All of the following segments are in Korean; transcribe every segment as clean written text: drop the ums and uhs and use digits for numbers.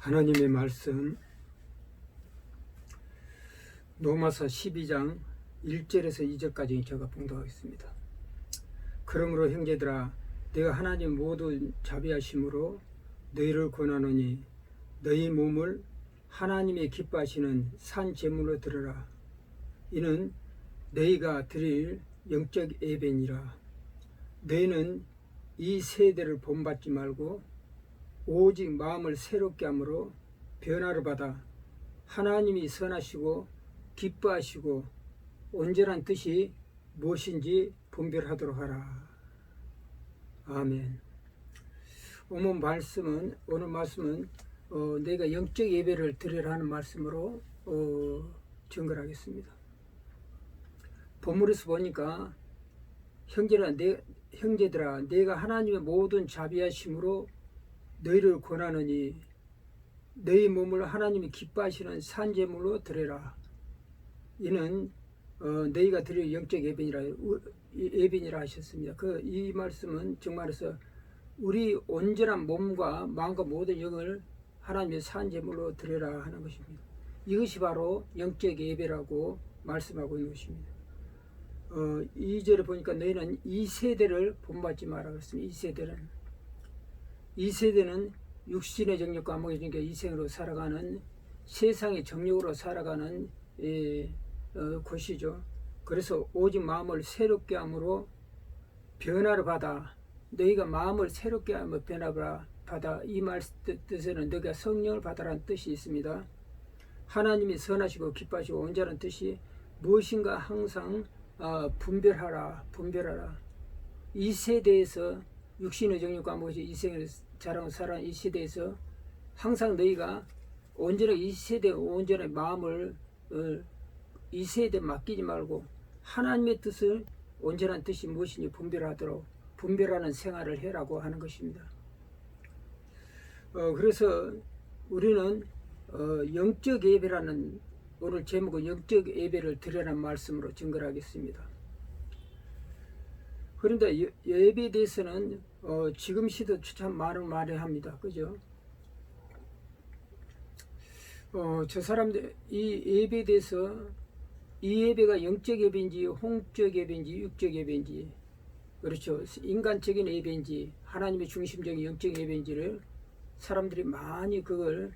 하나님의 말씀 로마서 12장 1절에서 2절까지 제가 봉독하겠습니다. 그러므로 형제들아 내가 하나님 모든 자비하심으로 너희를 권하노니 너희 몸을 하나님의 기뻐하시는 산 제물로 드려라. 이는 너희가 드릴 영적 예배니라. 너희는 이 세대를 본받지 말고 오직 마음을 새롭게 함으로 변화를 받아 하나님이 선하시고 기뻐하시고 온전한 뜻이 무엇인지 분별하도록 하라. 아멘. 오늘 말씀은 내가 영적 예배를 드리라 하는 말씀으로 증거하겠습니다. 본문에서 보니까 형제들아 내가 하나님의 모든 자비하심으로 너희를 권하노니 너희 몸을 하나님이 기뻐하시는 산제물로 드려라. 이는 너희가 드릴 영적 예배니라 하셨습니다. 이 말씀은 정말로서 우리 온전한 몸과 마음과 모든 영을 하나님의 산제물로 드려라 하는 것입니다. 이것이 바로 영적 예배라고 말씀하고 있는 것입니다. 2절에 보니까 너희는 이 세대를 본받지 마라 그랬습니다. 이 세대는 육신의 정욕과 암흑의 정욕 이생으로 살아가는 세상의 정욕으로 살아가는 곳이죠. 그래서 오직 마음을 새롭게 함으로 변화를 받아 너희가 마음을 새롭게 하며 변화를 받아 이 말 뜻에는 너희가 성령을 받아라는 뜻이 있습니다. 하나님이 선하시고 기뻐하시고 온전한 뜻이 무엇인가 항상 분별하라. 이 세대에서 육신의 정욕과 무엇이 이생을 자랑하고 살아가는 이 시대에서 항상 너희가 온전하게 이 세대의 온전한 마음을 이 세대에 맡기지 말고 하나님의 뜻을 온전한 뜻이 무엇인지 분별하는 생활을 해라고 하는 것입니다. 그래서 우리는 영적 예배라는 오늘 제목은 영적 예배를 드리라는 말씀으로 증거를 하겠습니다. 그런데 예배에 대해서는 지금 시도 참 많은 말을 합니다. 그죠? 저 사람들 이 예배에 대해서 이 예배가 영적 예배인지 홍적 예배인지 육적 예배인지 그렇죠. 인간적인 예배인지 하나님의 중심적인 영적 예배인지를 사람들이 많이 그걸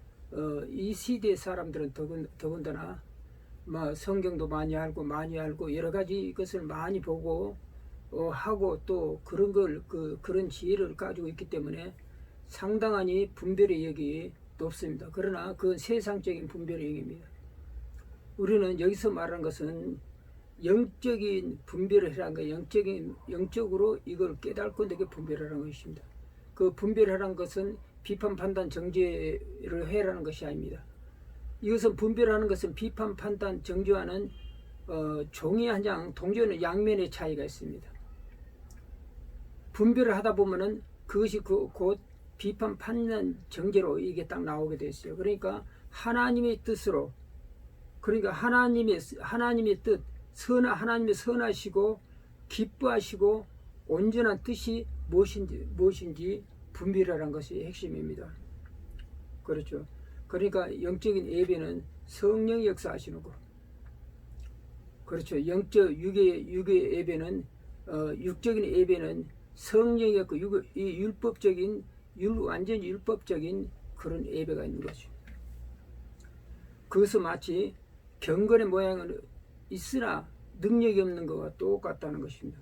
이 시대의 사람들은 더군다나 성경도 많이 알고 여러 가지 것을 많이 보고 하고 또 그런 그런 지혜를 가지고 있기 때문에 상당히 분별의 영역이 높습니다. 그러나 그건 세상적인 분별의 영역입니다. 우리는 여기서 말하는 것은 영적인 분별을 하라는 거예요. 영적으로 이걸 깨닫고 내게 분별하라는 것입니다. 그 분별하라는 것은 비판, 판단, 정죄를 해라는 것이 아닙니다. 이것은 분별하는 것은 비판, 판단, 정죄와는 종이 한 장, 동전의 양면의 차이가 있습니다. 분별을 하다 보면은 그것이 곧 비판, 판단, 정죄로 이게 딱 나오게 됐어요. 그러니까 하나님의 뜻으로, 그러니까 하나님의 뜻, 하나님의 선하시고 기뻐하시고 온전한 뜻이 무엇인지 분별하라는 것이 핵심입니다. 그렇죠. 그러니까 영적인 예배는 성령이 역사하시는 것. 그렇죠. 육의 예배는 육적인 예배는 성령이 없고 이 완전 율법적인 그런 예배가 있는 거죠. 그것은 마치 경건의 모양은 있으나 능력이 없는 것과 똑같다는 것입니다.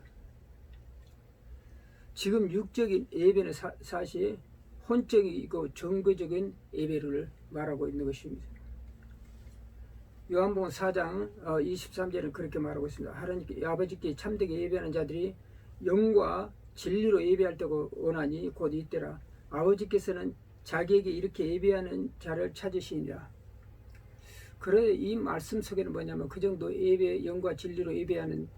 지금 육적인 예배는 사실 혼적이고 정거적인 예배를 말하고 있는 것입니다. 요한복음 4장 23절은 그렇게 말하고 있습니다. 하나님께 아버지께 참되게 예배하는 자들이 영과 진리로 예배할 때가 오나니 곧 이때라. 아버지께서는 자기에게 이렇게 예배하는 자를 찾으시니라. 그래 이 말씀 속에는 뭐냐면 그 정도 영과 진리로 예배하는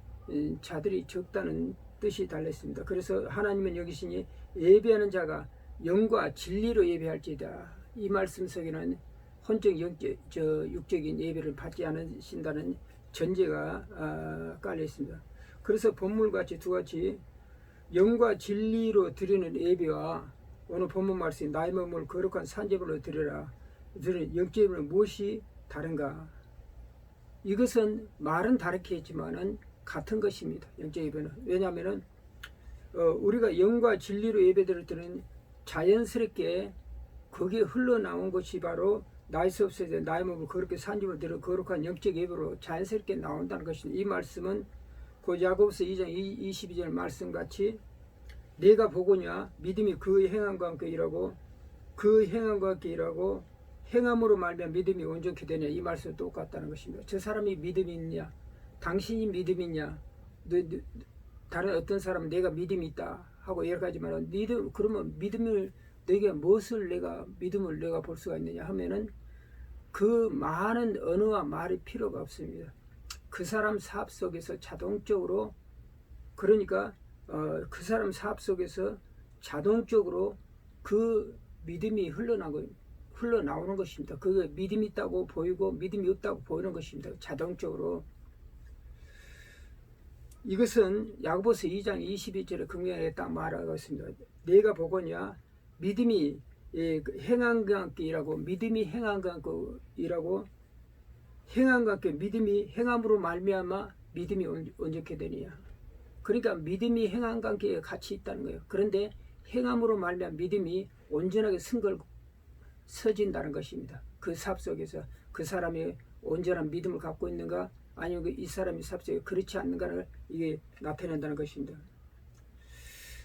자들이 적다는 뜻이 달렸습니다. 그래서 하나님은 여기시니 예배하는 자가 영과 진리로 예배할지다. 이 말씀 속에는 혼적 육적인 예배를 받지 않으신다는 전제가 깔려 있습니다. 그래서 본문같이 두 가지 영과 진리로 드리는 예배와 오늘 본문 말씀 나의 몸을 거룩한 산제물로 드리라. 영적 예배는 무엇이 다른가? 이것은 말은 다르게 했지만은 같은 것입니다. 영적 예배는. 왜냐하면은 우리가 영과 진리로 예배드릴 때는 자연스럽게 거기에 흘러나온 것이 바로 나의 수업에서 나의 몸을 거룩히 산지로 들어 거룩한 영적 예배로 자연스럽게 나온다는 것입니다. 이 말씀은 그 야고보서 2장 22절 말씀같이 내가 보고냐 믿음이 그 행함과 함께 일하고 그 행함과 함께 일하고 행함으로 말미암아 믿음이 온전케 되냐 이 말씀이 똑같다는 것입니다. 저 사람이 믿음이 있냐 당신이 믿음이 있냐 다른 어떤 사람은 내가 믿음이 있다 하고 여러 가지 말하는 믿음 그러면 믿음을 너에게 무엇을 믿음을 내가 볼 수가 있느냐 하면은 그 많은 언어와 말이 필요가 없습니다. 그 사람 사업 속에서 자동적으로 그러니까 그 사람 사업 속에서 자동적으로 그 믿음이 흘러나오는 것입니다. 그게 믿음이 있다고 보이고 믿음이 없다고 보이는 것입니다. 자동적으로. 이것은 야고보서 2장 22절에 금강에 딱 말하고 있습니다. 내가 보거냐 믿음이 행함과 함께 일하고 믿음이 행함과 함께 일하고 행함과 함께 믿음이 행함으로 말미암아 믿음이 온전케 되느냐. 그러니까 믿음이 행함과 함께 같이 있다는 거예요. 그런데 행함으로 말미암아 믿음이 온전하게 서진다는 것입니다. 그 삽 속에서 그 사람이 온전한 믿음을 갖고 있는가 아니면 이 사람이 삽 속에 그렇지 않는가를 이게 나타낸다는 것입니다.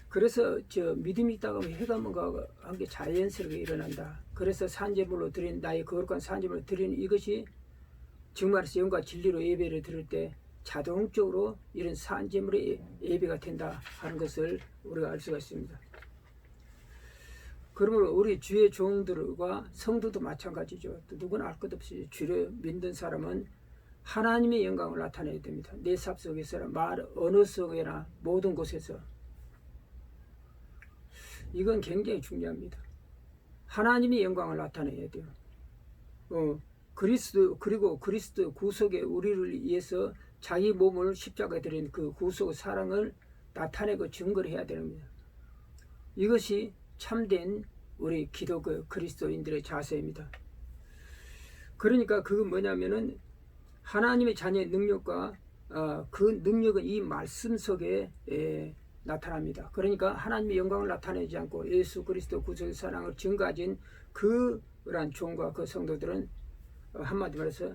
그래서 믿음이 있다고 하면 행함과 함께 자연스럽게 일어난다. 그래서 산제물로 드린 나의 거룩한 산제물로 드리는 이것이 정말로 영과 진리로 예배를 드릴 때 자동적으로 이런 산제물의 예배가 된다 하는 것을 우리가 알 수가 있습니다. 그러므로 우리 주의 종들과 성도도 마찬가지죠. 또 누구나 알 것 없이 주를 믿는 사람은 하나님의 영광을 나타내야 됩니다. 내 삽 속에서나 말 어느 속에나 모든 곳에서 이건 굉장히 중요합니다. 하나님의 영광을 나타내야 돼요. 그리고 그리스도 구속에 우리를 위해서 자기 몸을 십자가에 드린 그 구속 사랑을 나타내고 증거를 해야 됩니다. 이것이 참된 우리 기독교 그리스도인들의 자세입니다. 그러니까 그건 뭐냐면은 하나님의 자녀의 능력과 그 능력은 이 말씀 속에 나타납니다. 그러니까 하나님의 영광을 나타내지 않고 예수 그리스도 구속의 사랑을 증가진 그러한 종과 그 성도들은 한마디 말해서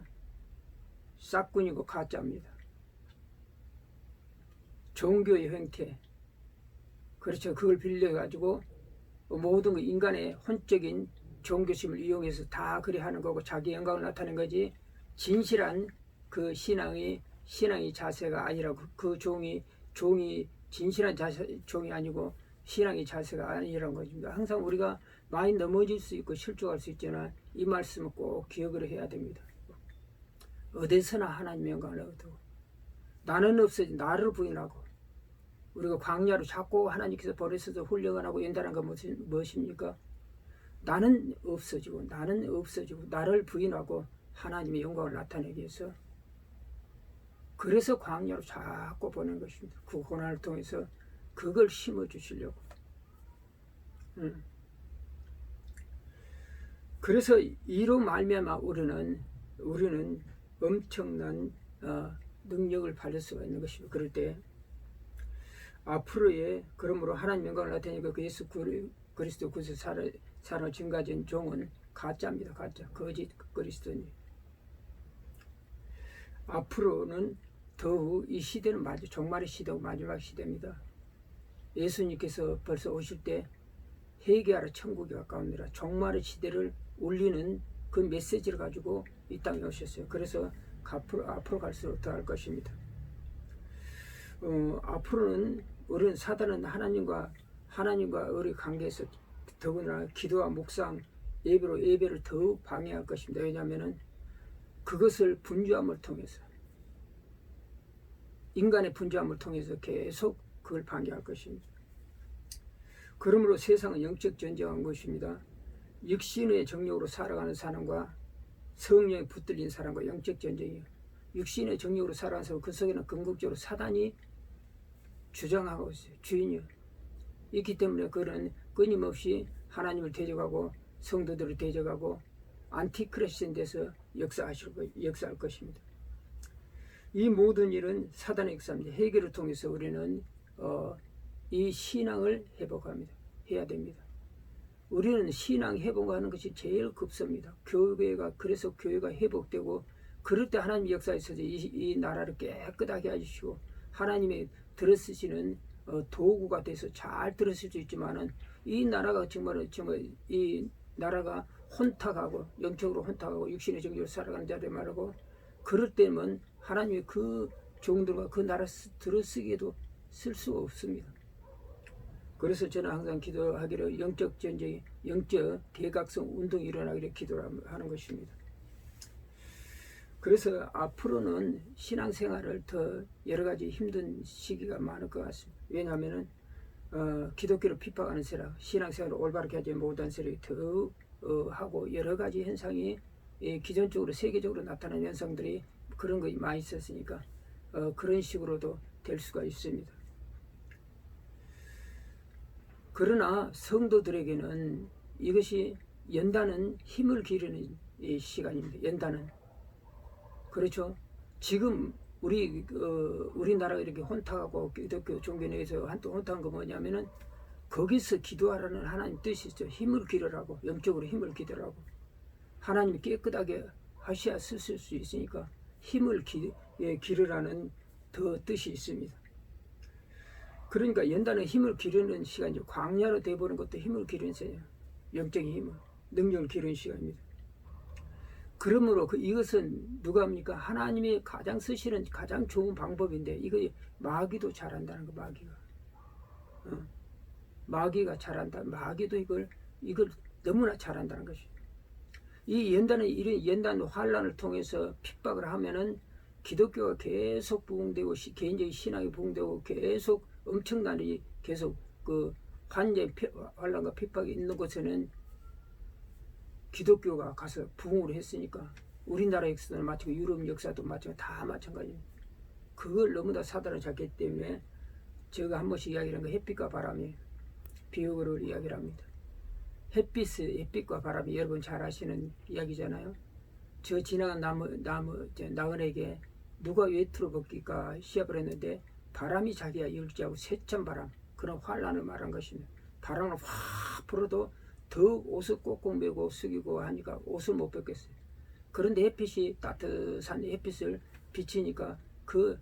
싹군이고 가짜입니다. 종교의 형태, 그렇죠. 그걸 빌려가지고 모든 인간의 혼적인 종교심을 이용해서 다 그리 하는 거고 자기 영광을 나타내는 거지 진실한 그 신앙의 자세가 아니라 그 종이 진실한 종이 아니고 신앙의 자세가 아니라는 것입니다. 항상 우리가 많이 넘어질 수 있고 실족할 수 있지만 이 말씀을 꼭 기억을 해야 됩니다. 어디서나 하나님의 영광을 얻고 나는 없어지 나를 부인하고 우리가 광야로 자꾸 하나님께서 버리셔서 훈련을 하고 연단한 건 무엇입니까? 나는 없어지고 나를 부인하고 하나님의 영광을 나타내기 위해서 그래서 광야로 자꾸 보낸 것입니다. 그 고난을 통해서 그걸 심어주시려고. 그래서 이로 말미암아 우리는 엄청난 능력을 받을 수가 있는 것입니다. 그럴 때 앞으로의 그러므로 하나님 영광을 나타내니까 그 예수 그리스도 구속 사랑을 증가진 종은 가짜입니다. 가짜 거짓 그리스도니. 앞으로는 더욱 이 시대는 종말의 시대고 마지막 시대입니다. 예수님께서 벌써 오실 때 회개하라 천국이 가까우니라 종말의 시대를 울리는 그 메시지를 가지고 이 땅에 오셨어요. 그래서 앞으로 갈수록 더 할 것입니다. 앞으로는 우리는 사단은 하나님과 우리 관계에서 더구나 기도와 묵상 예배를 더욱 방해할 것입니다. 왜냐하면 그것을 분주함을 통해서 인간의 분주함을 통해서 계속 그걸 방해할 것입니다. 그러므로 세상은 영적 전쟁한 것입니다. 육신의 정욕으로 살아가는 사람과 성령에 붙들린 사람과 영적 전쟁이에요. 육신의 정욕으로 살아가는 사람 그 속에는 궁극적으로 사단이 주장하고 있어요. 주인이요. 있기 때문에 그는 끊임없이 하나님을 대적하고 성도들을 대적하고 안티크리스천에 대해서 역사할 것입니다. 이 모든 일은 사단의 역사입니다. 회개를 통해서 우리는 이 신앙을 해야 됩니다. 우리는 신앙 회복하는 것이 제일 급습니다. 그래서 교회가 회복되고, 그럴 때 하나님 역사에서 이 나라를 깨끗하게 해주시고, 하나님의 들어쓰시는 도구가 돼서 잘 들었을 수 있지만은, 이 나라가 정말 이 나라가 혼탁하고, 영적으로 혼탁하고 육신의 정욕으로 살아가는 자들 말하고, 그럴 때면 하나님의 그 종들과 그 나라 들어쓰기에도 쓸 수가 없습니다. 그래서 저는 항상 기도하기를 영적 전쟁이, 영적 대각성 운동이 일어나기를 기도하는 것입니다. 그래서 앞으로는 신앙생활을 더 여러 가지 힘든 시기가 많을 것 같습니다. 왜냐하면 기독교를 핍박하는 세력, 신앙생활을 올바르게 하지 못한 세력이 더 하고, 여러 가지 현상이 기존적으로 세계적으로 나타나는 현상들이 그런 것이 많이 있었으니까 그런 식으로도 될 수가 있습니다. 그러나 성도들에게는 이것이 연단은 힘을 기르는 시간입니다. 연단은. 그렇죠. 지금 우리나라가 이렇게 혼탁하고 기독교 종교 내에서 혼탁한 거 뭐냐면은, 거기서 기도하라는 하나님 뜻이죠. 힘을 기르라고, 영적으로 힘을 기르라고. 하나님이 깨끗하게 하셔야 쓰실 수 있으니까 힘을 기르라는 더 뜻이 있습니다. 그러니까 연단은 힘을 기르는 시간이죠. 광야로 돼버린 것도 힘을 기르는 시간이에요. 영적인 힘을, 능력을 기르는 시간입니다. 그러므로 이것은 누가 합니까? 하나님이 가장 쓰시는 가장 좋은 방법인데, 이거 마귀도 잘한다는 거. 마귀가 잘한다. 마귀도 이걸 너무나 잘한다는 것이. 이 연단 환란을 통해서 핍박을 하면은 기독교가 계속 부흥되고, 개인적인 신앙이 부흥되고, 계속 엄청난 계속 그 환란과 핍박이 있는 곳에는 기독교가 가서 부흥을 했으니까, 우리나라 역사도 마치고 유럽 역사도 마치고 다 마찬가지입니다. 그걸 너무나 사단을 잡기 때문에 제가 한 번씩 이야기하는 거, 햇빛과 바람이 비유를 이야기를 합니다. 햇빛과 바람이 여러분 잘 아시는 이야기잖아요. 저 지나간 나그네에게 누가 외투를 벗길까 시합을 했는데, 바람이 자기야 일지하고 세찬 바람, 그런 환란을 말한 것입니다. 바람을 확 불어도 더욱 옷을 꼭꼭 메고 숙이고 하니까 옷을 못 벗겠어요. 그런데 햇빛이, 따뜻한 햇빛을 비치니까 그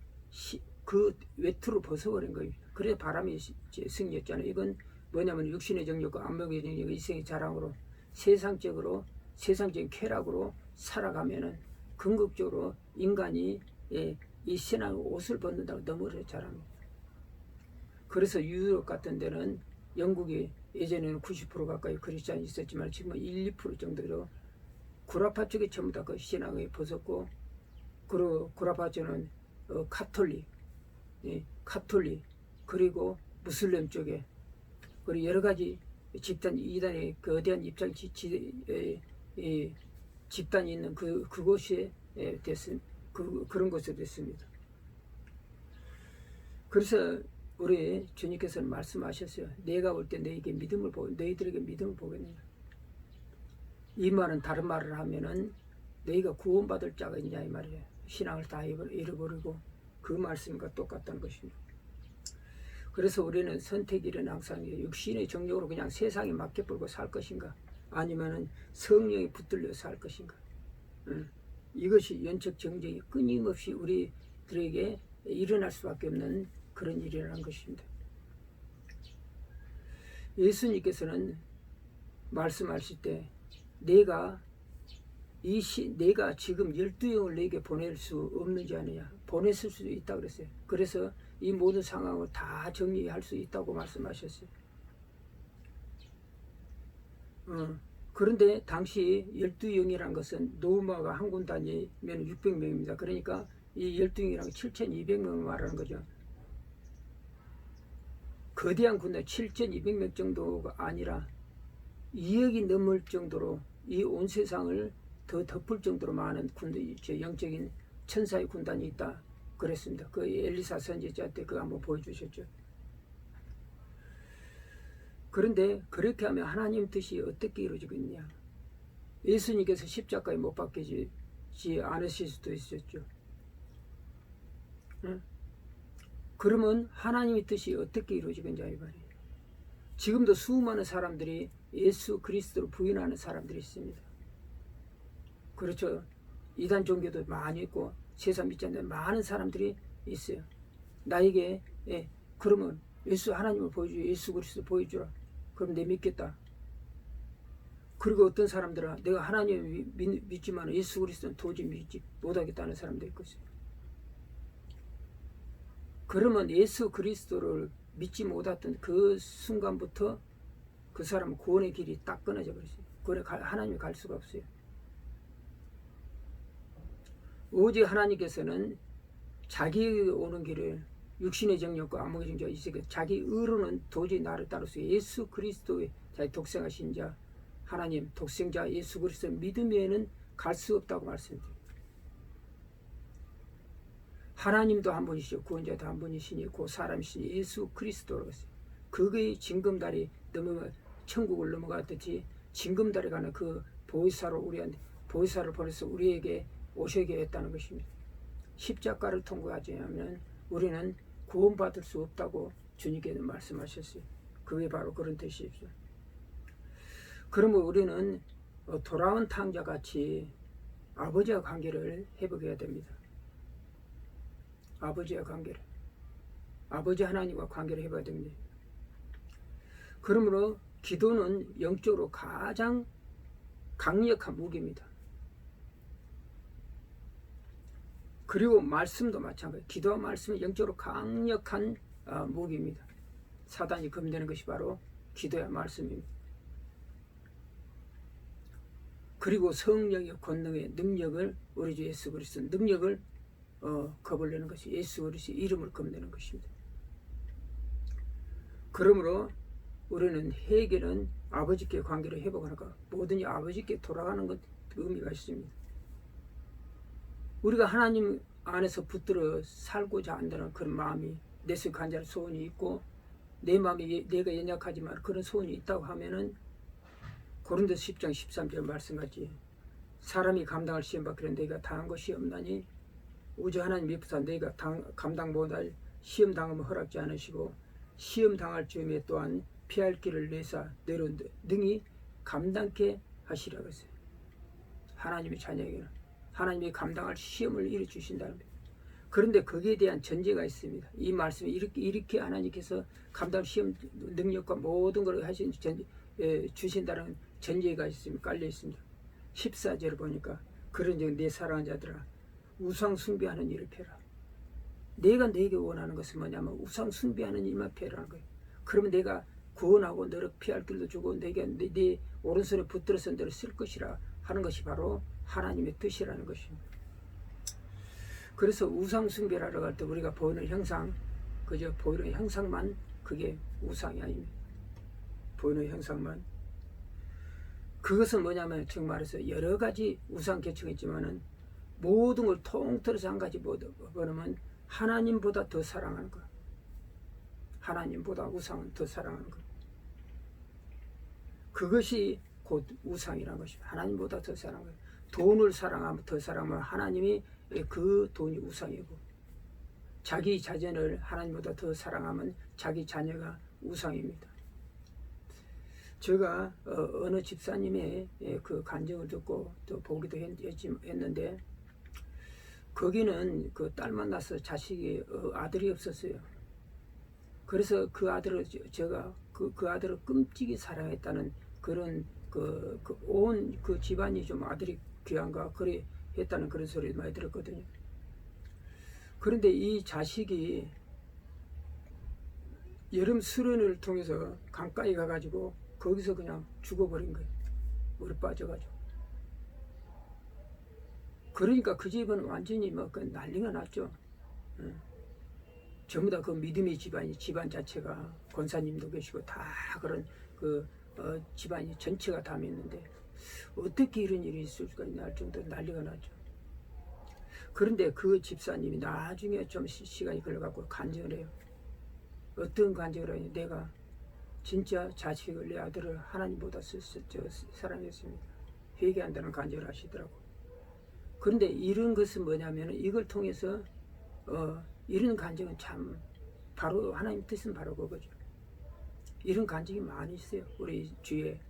외투를 벗어버린 거예요. 그래서 바람이 승리했잖아요. 이건 뭐냐면 육신의 정욕과 안목의 정욕, 이생의 자랑으로 세상적인 쾌락으로 살아가면은 궁극적으로 인간이 이 신앙의 옷을 벗는다고 너무 잘합니다. 그래서 유럽 같은 데는, 영국이 예전에는 90% 가까이 크리스찬이 있었지만 지금은 1~2% 정도로 구라파 쪽에 전부 다 그 신앙을 벗었고, 그리고 구라파 쪽은 카톨릭, 그리고 무슬림 쪽에, 그리고 여러 가지 이단의 거대한 집단이 있는 그곳에 그런 곳에 됐습니다. 그래서 우리 주님께서는 말씀하셨어요. 내가 올 때 너희들에게 믿음을 보겠느냐. 이 말은 다른 말을 하면은 너희가 구원받을 자가 있냐 이 말이에요. 신앙을 다 잃어버리고 그 말씀과 똑같다는 것입니다. 그래서 우리는 선택일은 항상 육신의 정욕으로 그냥 세상에 맡겨버리고 살 것인가, 아니면은 성령에 붙들려 살 것인가. 이것이 영적 정쟁이 끊임없이 우리들에게 일어날 수밖에 없는 그런 일이라는 것입니다. 예수님께서는 말씀하실 때 내가 지금 12영을 너에게 보낼 수 없는지 아니냐, 보냈을 수도 있다고 그랬어요. 그래서 이 모든 상황을 다 정리할 수 있다고 말씀하셨어요. 그런데 당시 12영이라는 것은 노마가 한 군단이면 600명입니다. 그러니까 이 12영이라는 7,200명을 말하는 거죠. 거대한 군대 7,200명 정도가 아니라 2억이 넘을 정도로 이 온 세상을 더 덮을 정도로 많은 영적인 천사의 군단이 있다 그랬습니다. 그 엘리사 선지자 때 그거 한번 보여주셨죠. 그런데 그렇게 하면 하나님 뜻이 어떻게 이루어지겠냐. 예수님께서 십자가에 못 박히지 않으실 수도 있었죠. 응? 그러면 하나님의 뜻이 어떻게 이루어지겠냐 이 말이에요. 지금도 수많은 사람들이 예수 그리스도를 부인하는 사람들이 있습니다. 그렇죠. 이단 종교도 많이 있고 세상 믿지 않는 많은 사람들이 있어요. 나에게 그러면 예수 하나님을 보여줘, 예수 그리스도 보여주라. 그럼 내 믿겠다. 그리고 어떤 사람들은 내가 하나님을 믿지만 예수 그리스도는 도저히 믿지 못하겠다는 사람도 있거든요. 그러면 예수 그리스도를 믿지 못했던 그 순간부터 그 사람은 구원의 길이 딱 끊어져 버렸어요. 구원에 하나님이 갈 수가 없어요. 오직 하나님께서는 자기 오는 길을 육신의 정욕과 암흑의 정욕과 있으니까 자기 의로는 도저히 나를 따를 수 예수 그리스도의 자기 독생하신 자 하나님 독생자 예수 그리스도 믿음에는 갈 수 없다고 말씀드립니다. 하나님도 한 분이시죠. 구원자도 한 분이시니 그 사람이시니 예수 그리스도로 했어요. 그의 징검다리 넘어가 천국을 넘어갔듯이 징검다리 가는 그 보혜사로 우리한테 보혜사를 보내서 우리에게 오셔게 했다는 것입니다. 십자가를 통과하지 않으면 우리는 구원받을 수 없다고 주님께서 말씀하셨어요. 그게 바로 그런 뜻이죠. 그러면 우리는 돌아온 탕자같이 아버지와 관계를 회복해야 됩니다. 아버지와 관계를 아버지 하나님과 관계를 해봐야 됩니다. 그러므로 기도는 영적으로 가장 강력한 무기입니다. 그리고 말씀도 마찬가지예요. 기도와 말씀은 영적으로 강력한 무기입니다. 사단이 검되는 것이 바로 기도와 말씀입니다. 그리고 성령의 권능의 능력을 우리 주 예수 그리스도 능력을 겁을 내는 것이 예수 그리스도의 이름을 겁내는 것입니다. 그러므로 우리는 회개는 아버지께 관계를 회복하니까 뭐든지 아버지께 돌아가는 것 의미가 있습니다. 우리가 하나님 안에서 붙들어 살고자 한다는 그런 마음이 내 속에 간절한 소원이 있고 내 마음이 내가 연약하지만 그런 소원이 있다고 하면은 고린도서 10장 13절 말씀같이 사람이 감당할 시험 받기를 내가 당한 것이 없나니 우주 하나님 미쁘사 내가 감당 못할 시험 당함을 허락지 않으시고 시험 당할 즈음에 또한 피할 길을 내사 내려 능히 감당케 하시라고 했어요. 하나님의 자녀에게는 하나님이 감당할 시험을 일으켜 주신다는 겁니다. 그런데 거기에 대한 전제가 있습니다. 이 말씀이 이렇게 하나님께서 감당 시험 능력과 모든 걸 주신다는 전제가 있습니다. 깔려 있습니다. 14절을 보니까 그런즉 내 사랑하는 자들아 우상 숭배하는 일을 펴라. 내가 내게 원하는 것은 뭐냐면 우상 숭배하는 일만 펴라는 거예요. 그러면 내가 구원하고 너를 피할 길도 주고 내가 네 오른손에 붙들어서 너를 쓸 것이라 하는 것이 바로 하나님의 뜻이라는 것입니다. 그래서 우상 숭배라고 할 때 우리가 보이는 형상, 그저 보이는 형상만 그게 우상이 아닙니다. 보이는 형상만. 그것은 뭐냐면 정말해서 여러 가지 우상 계층이 있지만은 모든 걸 통틀어서 한 가지 뭐냐면 하나님보다 더 사랑하는 것. 하나님보다 우상은 더 사랑하는 것. 그것이 곧 우상이라는 것입니다. 하나님보다 더 사랑하는 것. 돈을 사랑하면 더 사랑하면 하나님이 그 돈이 우상이고 자기 자녀를 하나님보다 더 사랑하면 자기 자녀가 우상입니다. 제가 어느 집사님의 그 간증을 듣고 또 보기도 했는데 거기는 그 딸 만나서 자식이 아들이 없었어요. 그래서 그 아들을 제가 그 아들을 끔찍이 사랑했다는 그런 온 그 집안이 좀 아들이 귀한가 그래 했다는 그런 소리를 많이 들었거든요. 그런데 이 자식이 여름 수련을 통해서 강가에 가가지고 거기서 그냥 죽어버린 거예요. 물에 빠져가지고. 그러니까 그 집은 완전히 난리가 났죠. 전부 다 그 믿음의 집안 자체가 권사님도 계시고 다 그런 집안이 전체가 다 믿는데 어떻게 이런 일이 있을 수가 있나 할 정도로 난리가 나죠. 그런데 그 집사님이 나중에 좀 시간이 걸려갖고 간증을 해요. 어떤 간증을 하니 내가 진짜 자식을 내 아들을 하나님보다 사랑했습니다. 회개한다는 간증을 하시더라고. 그런데 이런 것은 뭐냐면 이걸 통해서 이런 간증은 참 바로 하나님 뜻은 바로 그거죠. 이런 간증이 많이 있어요. 우리 주위에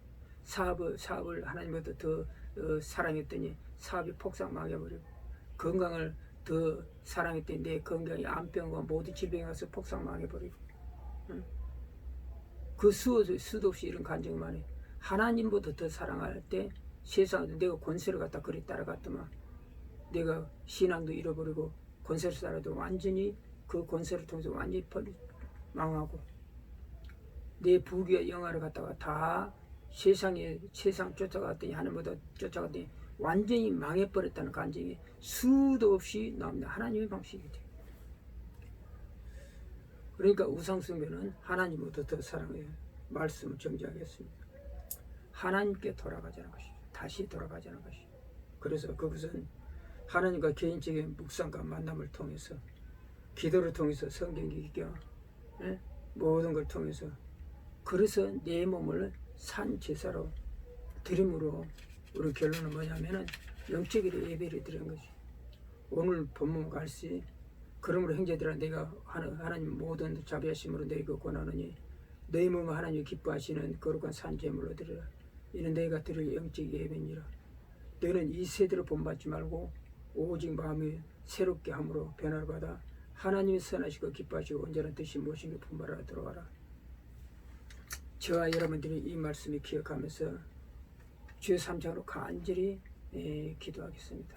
사업을 하나님보다 더 사랑했더니 사업이 폭삭 망해버리고, 건강을 더 사랑했더니 내 건강이 암병과 모든 질병이 와서 폭삭 망해버리고, 응? 그 수도 없이 이런 간증이 많아요. 하나님보다 더 사랑할 때 세상에서 내가 권세를 갖다 그리 따라갔더만 내가 신앙도 잃어버리고 권세를 따라도 완전히 그 권세를 통해서 완전히 망하고, 내 부귀와 영화를 갖다가 다 세상 쫓아갔더니 하나님보다 쫓아갔더니 완전히 망해버렸다는 간증이 수도 없이 나옵니다. 하나님의 방식이 돼요. 그러니까 우상숭배는 하나님보다 더 사랑해요. 말씀을 정지하겠습니다. 하나님께 돌아가자는 것이죠. 다시 돌아가자는 것이죠. 그래서 그것은 하나님과 개인적인 묵상과 만남을 통해서, 기도를 통해서, 성경 읽기와 모든 걸 통해서, 그래서 내 몸을 산 제사로 드림으로 우리 결론은 뭐냐면은 영적인 예배를 드리는 거지. 오늘 본문 갈시 그러므로 형제들아 내가 하나님 모든 자비하심으로 너희가 권하노니 너희 몸을 하나님이 기뻐하시는 거룩한 산 제물로 드리라. 이는 너희가 드릴 영적 예배니라. 너희는 이 세대로 본받지 말고 오직 마음이 새롭게 함으로 변화를 받아 하나님이 선하시고 기뻐하시고 온전한 뜻이 무엇인지 분별하라 들어가라. 저와 여러분들이 이 말씀을 기억하면서 주의 3장으로 간절히 기도하겠습니다.